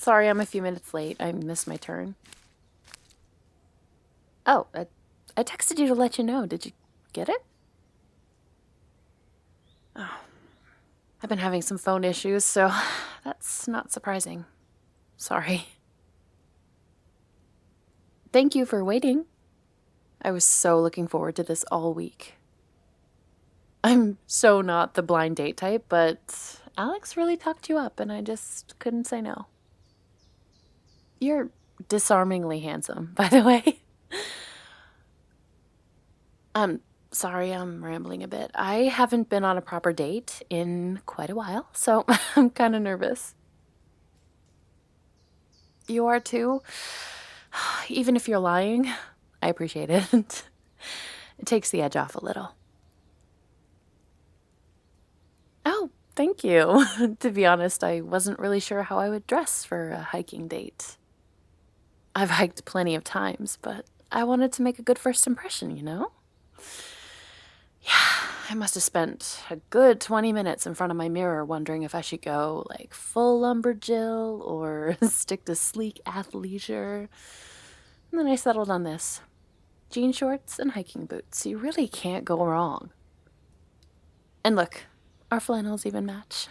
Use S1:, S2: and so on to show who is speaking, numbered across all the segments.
S1: Sorry, I'm a few minutes late. I missed my turn. Oh, I texted you to let you know. Did you get it? Oh. I've been having some phone issues, so that's not surprising. Sorry. Thank you for waiting. I was so looking forward to this all week. I'm so not the blind date type, but Alex really talked you up, and I just couldn't say no. You're disarmingly handsome, by the way. Sorry, I'm rambling a bit. I haven't been on a proper date in quite a while, so I'm kind of nervous. You are too? Even if you're lying, I appreciate it. It takes the edge off a little. Oh, thank you. To be honest, I wasn't really sure how I would dress for a hiking date. I've hiked plenty of times, but I wanted to make a good first impression, you know? Yeah, I must have spent a good 20 minutes in front of my mirror wondering if I should go like full lumberjill or stick to sleek athleisure. And then I settled on this. Jean shorts and hiking boots. You really can't go wrong. And look, our flannels even match.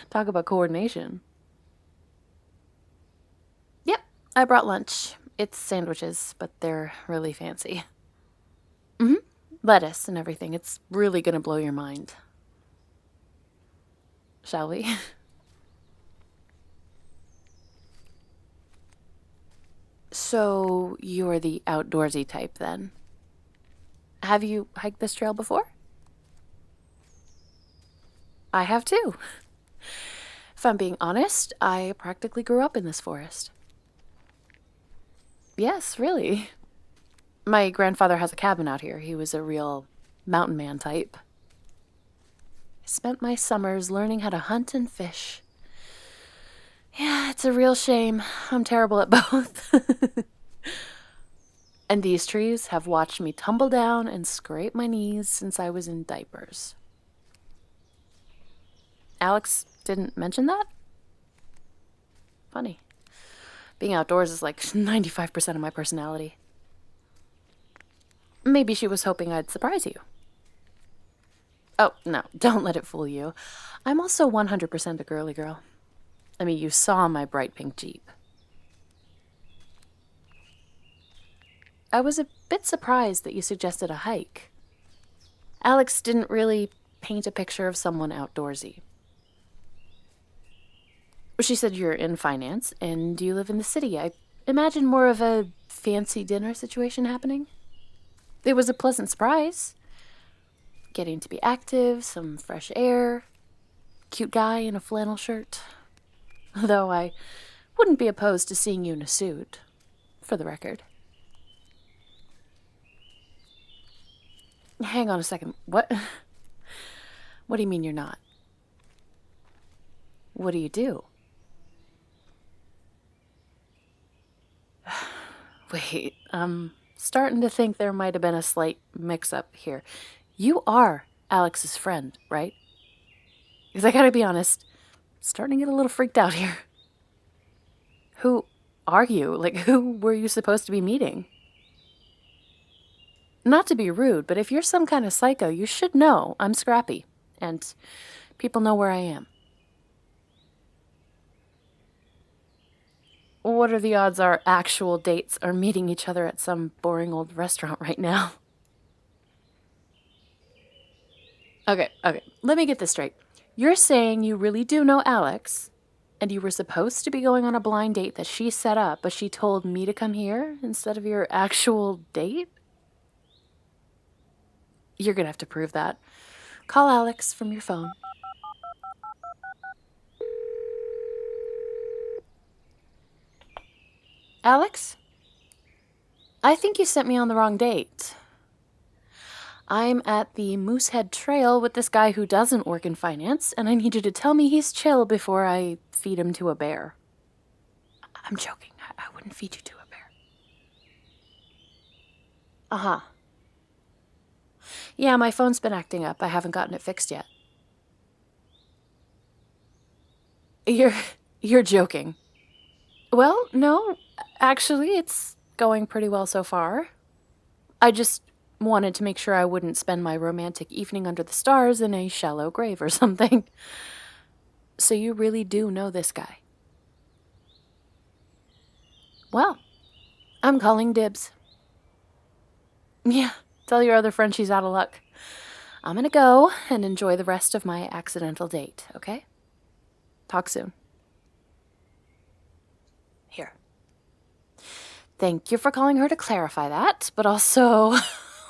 S1: Talk about coordination. Yep, I brought lunch. It's sandwiches, but they're really fancy. Lettuce and everything. It's really gonna blow your mind. Shall we? So, you're the outdoorsy type then? Have you hiked this trail before? I have too. If I'm being honest, I practically grew up in this forest. Yes, really. My grandfather has a cabin out here. He was a real mountain man type. I spent my summers learning how to hunt and fish. Yeah, it's a real shame. I'm terrible at both. And these trees have watched me tumble down and scrape my knees since I was in diapers. Alex didn't mention that? Funny. Being outdoors is like 95% of my personality. Maybe she was hoping I'd surprise you. Oh, no, don't let it fool you. I'm also 100% a girly girl. I mean, you saw my bright pink Jeep. I was a bit surprised that you suggested a hike. Alex didn't really paint a picture of someone outdoorsy. She said you're in finance and you live in the city. I imagine more of a fancy dinner situation happening. It was a pleasant surprise. Getting to be active, some fresh air, cute guy in a flannel shirt. Though I wouldn't be opposed to seeing you in a suit, for the record. Hang on a second. What? What do you mean you're not? What do you do? Wait, I'm starting to think there might have been a slight mix-up here. You are Alex's friend, right? Because I gotta be honest, starting to get a little freaked out here. Who are you? Like, who were you supposed to be meeting? Not to be rude, but if you're some kind of psycho, you should know I'm scrappy, and people know where I am. What are the odds our actual dates are meeting each other at some boring old restaurant right now? Okay, let me get this straight. You're saying you really do know Alex, and you were supposed to be going on a blind date that she set up, but she told me to come here instead of your actual date? You're gonna have to prove that. Call Alex from your phone. Alex? I think you sent me on the wrong date. I'm at the Moosehead Trail with this guy who doesn't work in finance, and I need you to tell me he's chill before I feed him to a bear. I'm joking. I wouldn't feed you to a bear. Uh-huh. Yeah, my phone's been acting up. I haven't gotten it fixed yet. You're joking. Well, no, actually, it's going pretty well so far. I just wanted to make sure I wouldn't spend my romantic evening under the stars in a shallow grave or something. So you really do know this guy? Well, I'm calling dibs. Yeah, tell your other friend she's out of luck. I'm gonna go and enjoy the rest of my accidental date, okay? Talk soon. Here. Thank you for calling her to clarify that, but also,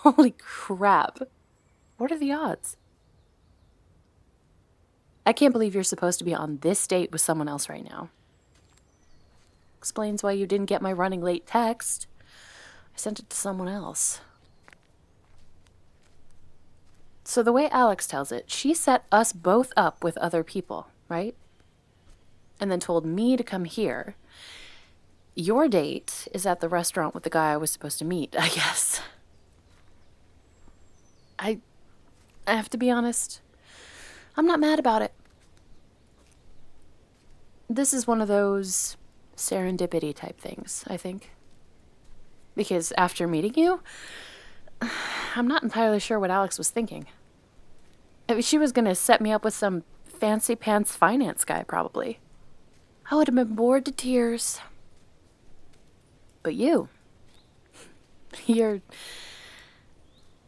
S1: holy crap. What are the odds? I can't believe you're supposed to be on this date with someone else right now. Explains why you didn't get my running late text. I sent it to someone else. So the way Alex tells it, she set us both up with other people, right? And then told me to come here. Your date is at the restaurant with the guy I was supposed to meet, I guess. I have to be honest. I'm not mad about it. This is one of those serendipity type things, I think. Because after meeting you, I'm not entirely sure what Alex was thinking. I mean, she was going to set me up with some fancy pants finance guy, probably. I would have been bored to tears. But you're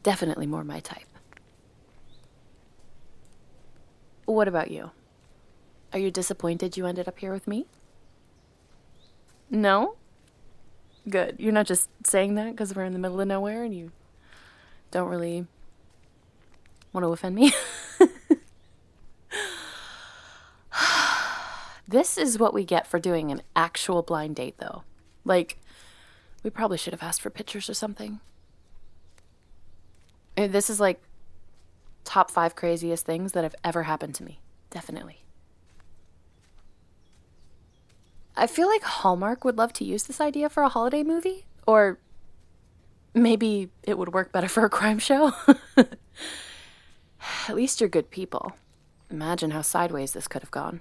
S1: definitely more my type. What about you? Are you disappointed you ended up here with me? No? Good. You're not just saying that because we're in the middle of nowhere and you don't really want to offend me? This is what we get for doing an actual blind date, though. Like, we probably should have asked for pictures or something. This is like top 5 craziest things that have ever happened to me. Definitely. I feel like Hallmark would love to use this idea for a holiday movie. Or maybe it would work better for a crime show. At least you're good people. Imagine how sideways this could have gone.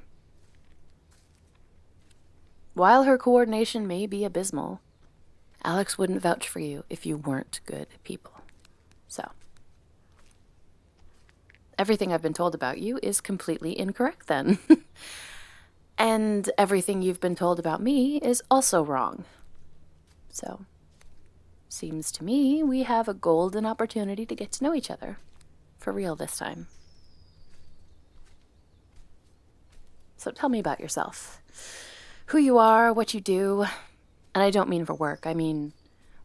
S1: While her coordination may be abysmal, Alex wouldn't vouch for you if you weren't good people. So, everything I've been told about you is completely incorrect then. And everything you've been told about me is also wrong. So, seems to me we have a golden opportunity to get to know each other. For real this time. So tell me about yourself. Who you are, what you do. And I don't mean for work. I mean,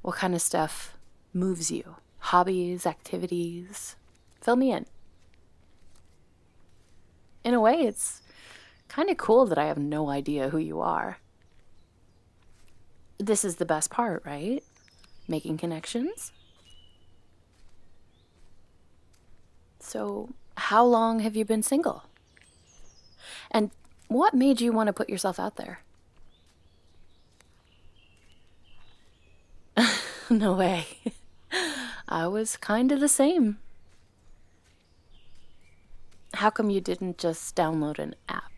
S1: what kind of stuff moves you? Hobbies, activities. Fill me in. In a way, it's kind of cool that I have no idea who you are. This is the best part, right? Making connections. So, how long have you been single? And what made you want to put yourself out there? No way. I was kind of the same. How come you didn't just download an app?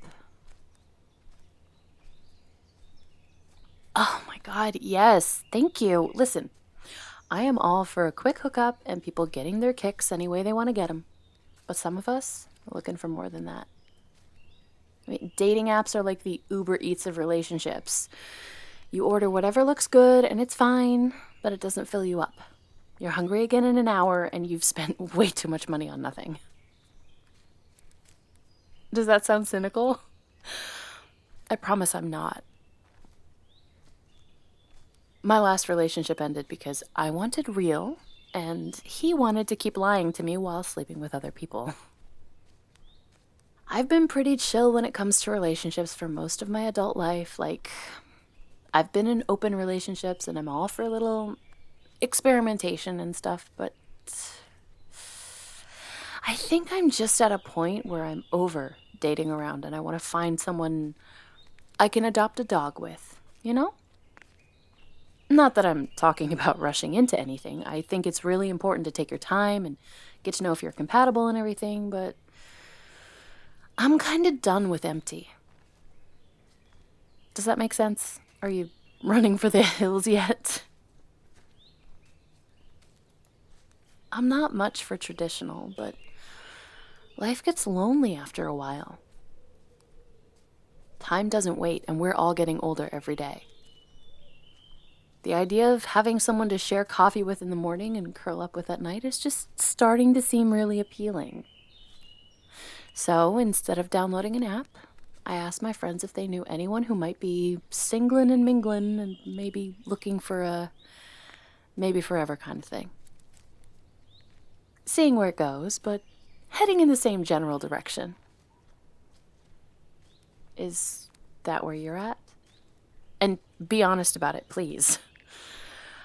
S1: Oh my God, yes, thank you. Listen, I am all for a quick hookup and people getting their kicks any way they want to get them. But some of us are looking for more than that. I mean, dating apps are like the Uber Eats of relationships. You order whatever looks good and it's fine, but it doesn't fill you up. You're hungry again in an hour and you've spent way too much money on nothing. Does that sound cynical? I promise I'm not. My last relationship ended because I wanted real, and he wanted to keep lying to me while sleeping with other people. I've been pretty chill when it comes to relationships for most of my adult life. Like, I've been in open relationships, and I'm all for a little experimentation and stuff, but I think I'm just at a point where I'm over dating around, and I want to find someone I can adopt a dog with, you know? Not that I'm talking about rushing into anything. I think it's really important to take your time and get to know if you're compatible and everything, but I'm kind of done with empty. Does that make sense? Are you running for the hills yet? I'm not much for traditional, but life gets lonely after a while. Time doesn't wait, and we're all getting older every day. The idea of having someone to share coffee with in the morning and curl up with at night is just starting to seem really appealing. So instead of downloading an app, I asked my friends if they knew anyone who might be singlin' and minglin' and maybe looking for a maybe forever kind of thing. Seeing where it goes, but heading in the same general direction. Is that where you're at? And be honest about it, please.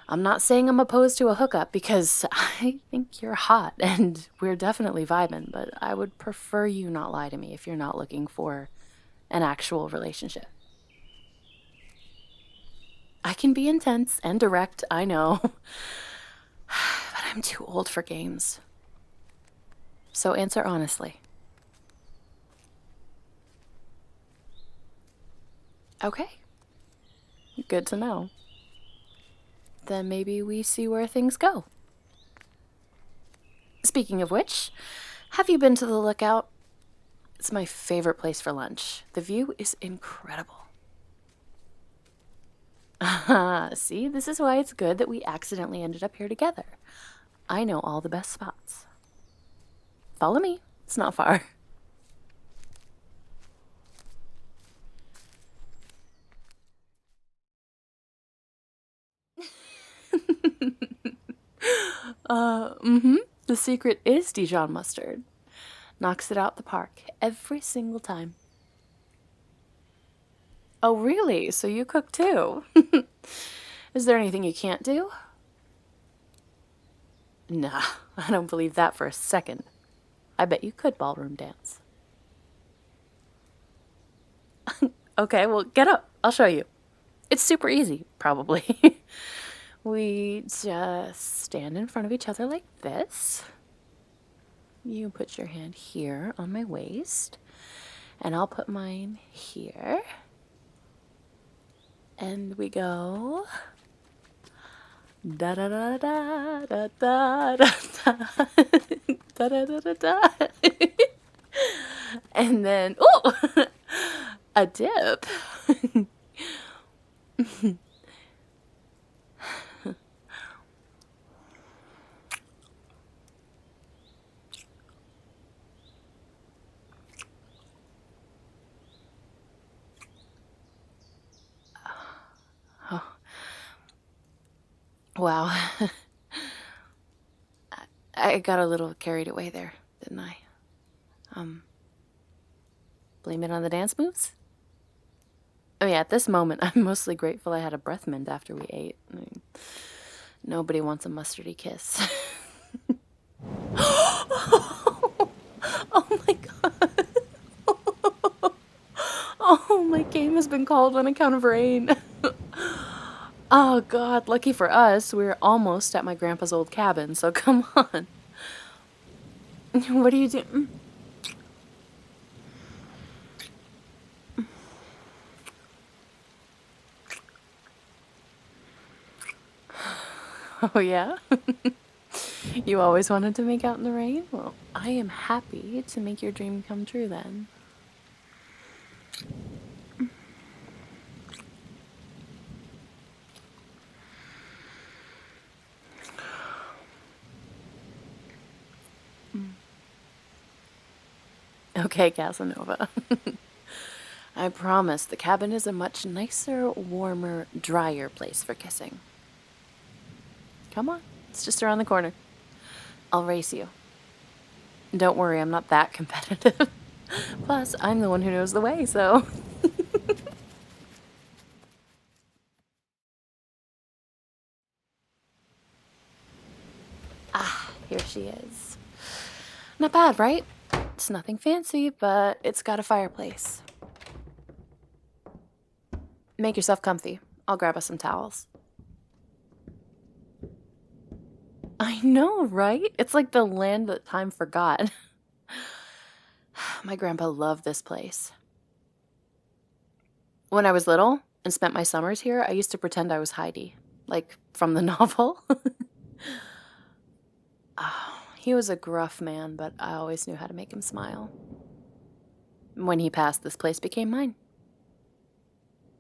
S1: I'm not saying I'm opposed to a hookup because I think you're hot and we're definitely vibing, but I would prefer you not lie to me if you're not looking for an actual relationship. I can be intense and direct, I know, but I'm too old for games. So answer honestly. Okay. Good to know. Then maybe we see where things go. Speaking of which, have you been to the Lookout? It's my favorite place for lunch. The view is incredible. See, this is why it's good that we accidentally ended up here together. I know all the best spots. Follow me. It's not far. The secret is Dijon mustard. Knocks it out the park every single time. Oh, really? So you cook too? Is there anything you can't do? Nah, I don't believe that for a second. I bet you could ballroom dance. Okay, well, get up. I'll show you. It's super easy, probably. We just stand in front of each other like this. You put your hand here on my waist, and I'll put mine here. And we go da da da da da da da da da da da da. And then oh, a dip. Wow. I got a little carried away there, didn't I? Blame it on the dance moves? I mean, at this moment, I'm mostly grateful I had a breath mint after we ate. I mean, nobody wants a mustardy kiss. Oh my god. Oh, my game has been called on account of rain. Oh god, lucky for us, we're almost at my grandpa's old cabin, so come on. What are you doing? Oh yeah? You always wanted to make out in the rain? Well, I am happy to make your dream come true then. Okay, Casanova. I promise the cabin is a much nicer, warmer, drier place for kissing. Come on, it's just around the corner. I'll race you. Don't worry, I'm not that competitive. Plus, I'm the one who knows the way, so... Ah, here she is. Not bad, right? It's nothing fancy, but it's got a fireplace. Make yourself comfy. I'll grab us some towels. I know, right? It's like the land that time forgot. My grandpa loved this place. When I was little, and spent my summers here, I used to pretend I was Heidi, like from the novel. Oh, he was a gruff man, but I always knew how to make him smile. When he passed, this place became mine.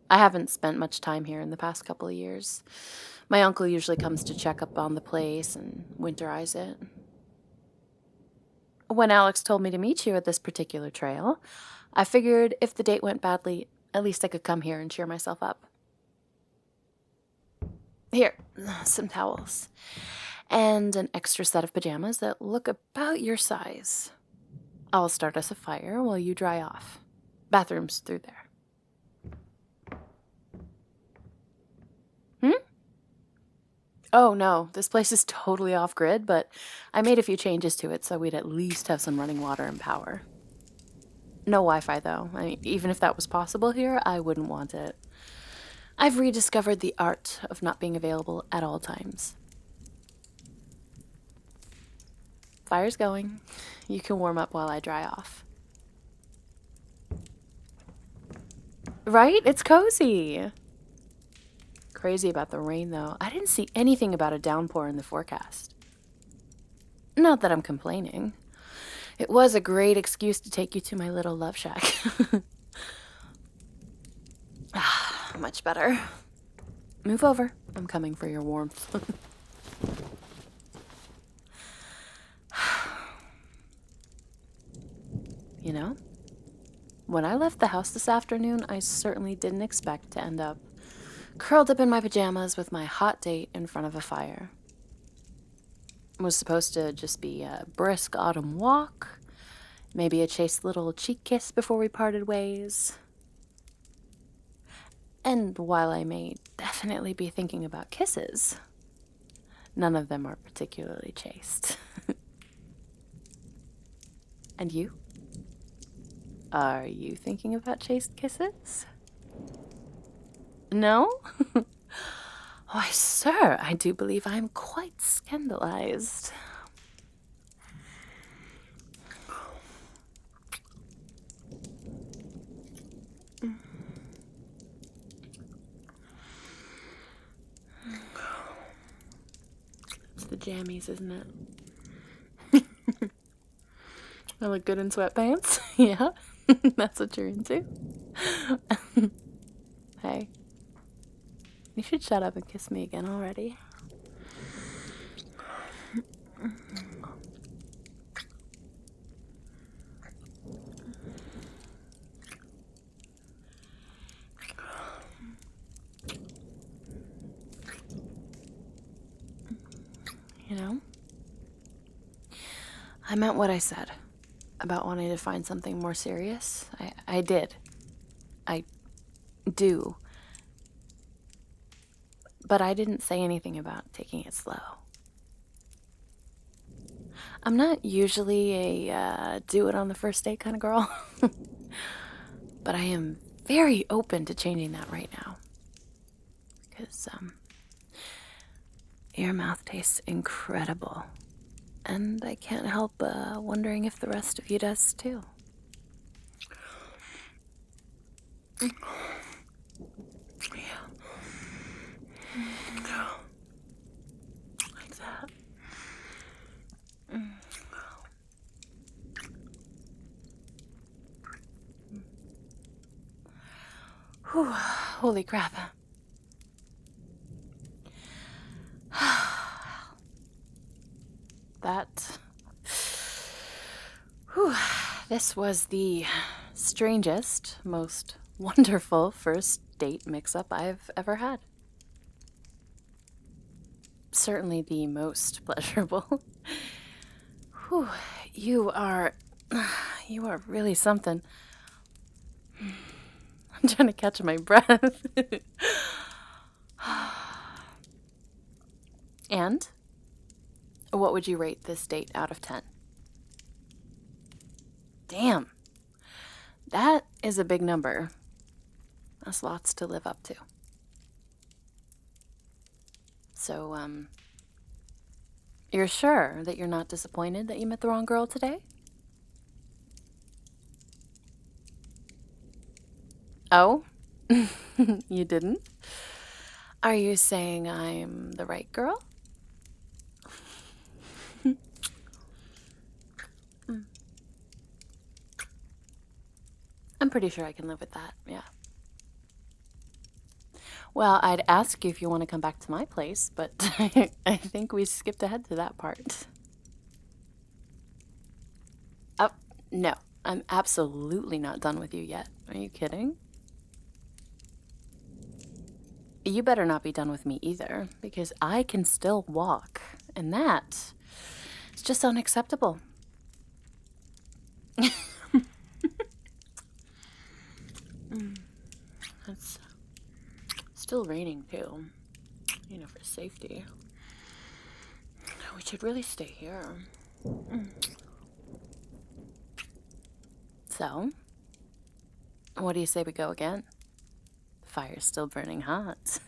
S1: I haven't spent much time here in the past couple of years. My uncle usually comes to check up on the place and winterize it. When Alex told me to meet you at this particular trail, I figured if the date went badly, at least I could come here and cheer myself up. Here, some towels. And an extra set of pajamas that look about your size. I'll start us a fire while you dry off. Bathroom's through there. Oh no, this place is totally off-grid, but I made a few changes to it so we'd at least have some running water and power. No Wi-Fi though. I mean, even if that was possible here, I wouldn't want it. I've rediscovered the art of not being available at all times. Fire's going. You can warm up while I dry off. Right? It's cozy. Crazy about the rain, though. I didn't see anything about a downpour in the forecast. Not that I'm complaining. It was a great excuse to take you to my little love shack. Much better. Move over. I'm coming for your warmth. You know, when I left the house this afternoon, I certainly didn't expect to end up curled up in my pajamas with my hot date in front of a fire. It was supposed to just be a brisk autumn walk, maybe a chaste little cheek kiss before we parted ways. And while I may definitely be thinking about kisses, none of them are particularly chaste. And you? Are you thinking about chaste kisses? No? Why, sir, I do believe I am quite scandalized. It's the jammies, isn't it? I look good in sweatpants? Yeah? That's what you're into? Hey. You should shut up and kiss me again already. You know, I meant what I said about wanting to find something more serious. I did. I do. But I didn't say anything about taking it slow. I'm not usually a do it on the first date kind of girl. But I am very open to changing that right now. Because, your mouth tastes incredible. And I can't help wondering if the rest of you does too. Like that. Whew, holy crap. This was the strangest, most wonderful first date mix-up I've ever had. Certainly the most pleasurable. Whew, you are really something. I'm trying to catch my breath. And what would you rate this date out of 10? Damn. That is a big number. That's lots to live up to. So, you're sure that you're not disappointed that you met the wrong girl today? Oh? You didn't? Are you saying I'm the right girl? I'm pretty sure I can live with that, yeah. Well, I'd ask you if you want to come back to my place, but I think we skipped ahead to that part. Oh, no, I'm absolutely not done with you yet. Are you kidding? You better not be done with me either, because I can still walk, and that is just unacceptable. It's still raining too, for safety. We should really stay here. So, what do you say we go again? The fire's still burning hot.